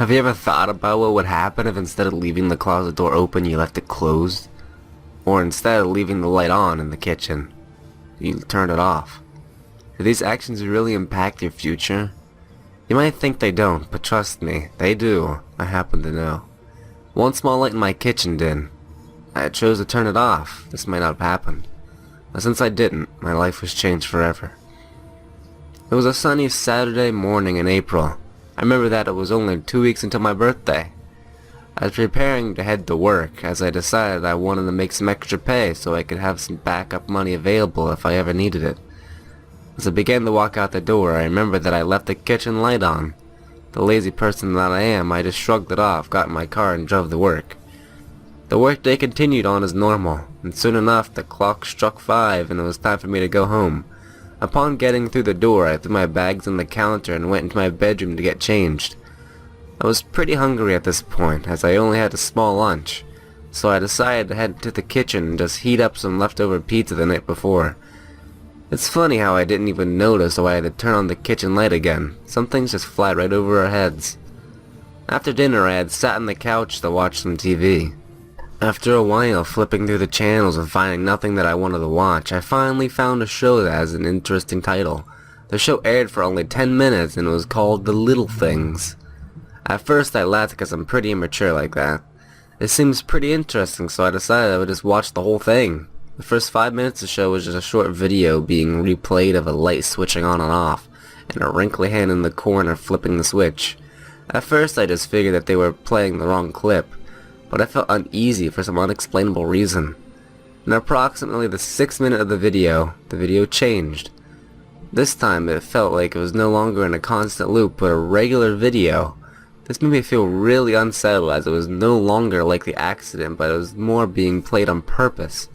Have you ever thought about what would happen if instead of leaving the closet door open you left it closed? Or instead of leaving the light on in the kitchen, you turned it off? Do these actions really impact your future? You might think they don't, but trust me, they do. I happen to know. One small light in my kitchen did. I chose to turn it off. This might not have happened. But since I didn't, my life was changed forever. It was a sunny Saturday morning in April. I remember that it was only 2 weeks until my birthday. I was preparing to head to work as I decided I wanted to make some extra pay so I could have some backup money available if I ever needed it. As I began to walk out the door, I remembered that I left the kitchen light on. The lazy person that I am, I just shrugged it off, got in my car, and drove to work. The workday continued on as normal, and soon enough the clock struck 5 and it was time for me to go home. Upon getting through the door, I threw my bags on the counter and went into my bedroom to get changed. I was pretty hungry at this point, as I only had a small lunch, so I decided to head to the kitchen and just heat up some leftover pizza the night before. It's funny how I didn't even notice why I had to turn on the kitchen light again. Some things just fly right over our heads. After dinner, I had sat on the couch to watch some TV. After a while flipping through the channels and finding nothing that I wanted to watch, I finally found a show that has an interesting title. The show aired for only 10 minutes and it was called The Little Things. At first I laughed because I'm pretty immature like that. It seems pretty interesting, so I decided I would just watch the whole thing. The first 5 minutes of the show was just a short video being replayed of a light switching on and off, and a wrinkly hand in the corner flipping the switch. At first I just figured that they were playing the wrong clip, but I felt uneasy for some unexplainable reason. In approximately the 6th minute of the video changed. This time it felt like it was no longer in a constant loop but a regular video. This made me feel really unsettled as it was no longer like the accident, but it was more being played on purpose.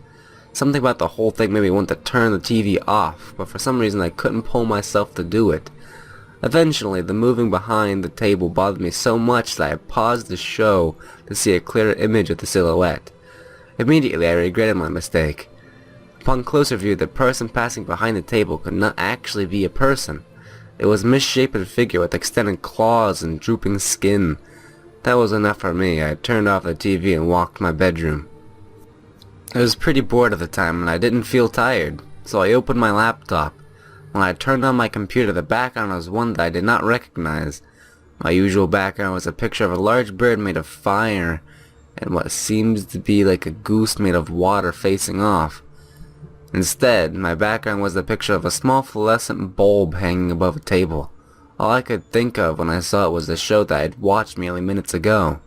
Something about the whole thing made me want to turn the TV off, but for some reason I couldn't pull myself to do it. Eventually, the moving behind the table bothered me so much that I paused the show to see a clearer image of the silhouette. Immediately I regretted my mistake. Upon closer view, the person passing behind the table could not actually be a person. It was a misshapen figure with extended claws and drooping skin. That was enough for me. I turned off the TV and walked to my bedroom. I was pretty bored at the time and I didn't feel tired, so I opened my laptop. When I turned on my computer, the background was one that I did not recognize. My usual background was a picture of a large bird made of fire and what seems to be like a goose made of water facing off. Instead, my background was the picture of a small fluorescent bulb hanging above a table. All I could think of when I saw it was the show that I had watched merely minutes ago.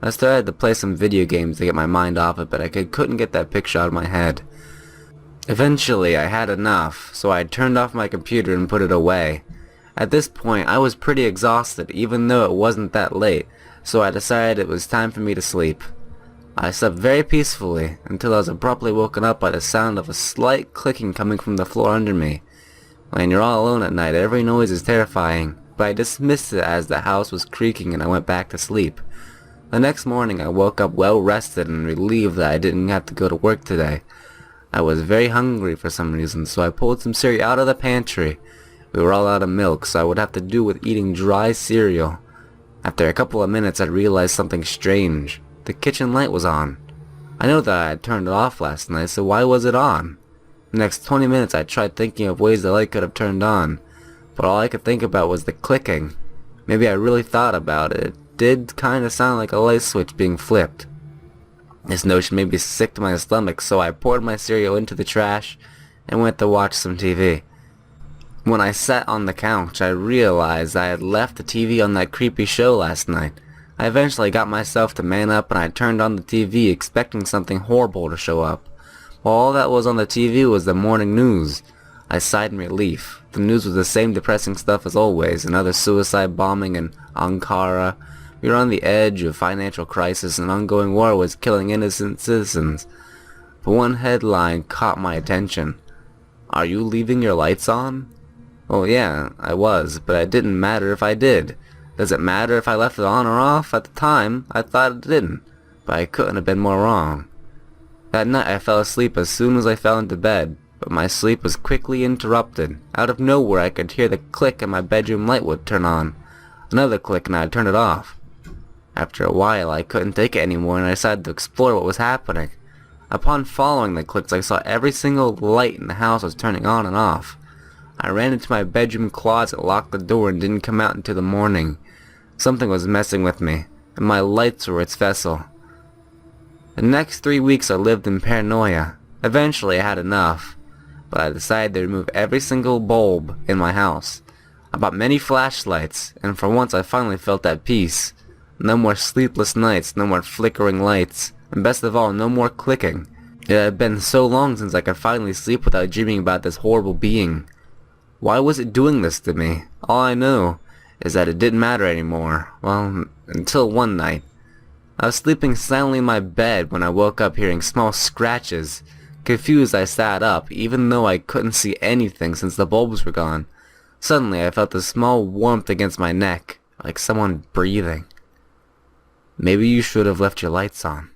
I started to play some video games to get my mind off it, but I couldn't get that picture out of my head. Eventually, I had enough, so I turned off my computer and put it away. At this point, I was pretty exhausted, even though it wasn't that late, so I decided it was time for me to sleep. I slept very peacefully, until I was abruptly woken up by the sound of a slight clicking coming from the floor under me. When you're all alone at night, every noise is terrifying, but I dismissed it as the house was creaking and I went back to sleep. The next morning, I woke up well rested and relieved that I didn't have to go to work today. I was very hungry for some reason, so I pulled some cereal out of the pantry. We were all out of milk, so I would have to do with eating dry cereal. After a couple of minutes, I realized something strange. The kitchen light was on. I know that I had turned it off last night, so why was it on? The next 20 minutes, I tried thinking of ways the light could have turned on, but all I could think about was the clicking. Maybe I really thought about it. It did kind of sound like a light switch being flipped. This notion made me sick to my stomach, so I poured my cereal into the trash and went to watch some TV. When I sat on the couch, I realized I had left the TV on that creepy show last night. I eventually got myself to man up and I turned on the TV expecting something horrible to show up. While all that was on the TV was the morning news. I sighed in relief. The news was the same depressing stuff as always, another suicide bombing in Ankara. We were on the edge of financial crisis and ongoing war was killing innocent citizens. But one headline caught my attention. Are you leaving your lights on? Well, yeah, I was, but it didn't matter if I did. Does it matter if I left it on or off? At the time, I thought it didn't, but I couldn't have been more wrong. That night I fell asleep as soon as I fell into bed, but my sleep was quickly interrupted. Out of nowhere I could hear the click and my bedroom light would turn on. Another click and I turned it off. After a while, I couldn't take it anymore and I decided to explore what was happening. Upon following the clicks, I saw every single light in the house was turning on and off. I ran into my bedroom closet, locked the door, and didn't come out until the morning. Something was messing with me, and my lights were its vessel. The next 3 weeks I lived in paranoia. Eventually I had enough, but I decided to remove every single bulb in my house. I bought many flashlights, and for once I finally felt at peace. No more sleepless nights, no more flickering lights, and best of all, no more clicking. It had been so long since I could finally sleep without dreaming about this horrible being. Why was it doing this to me? All I know is that it didn't matter anymore. Well, until one night. I was sleeping silently in my bed when I woke up hearing small scratches. Confused, I sat up, even though I couldn't see anything since the bulbs were gone. Suddenly, I felt a small warmth against my neck, like someone breathing. Maybe you should have left your lights on.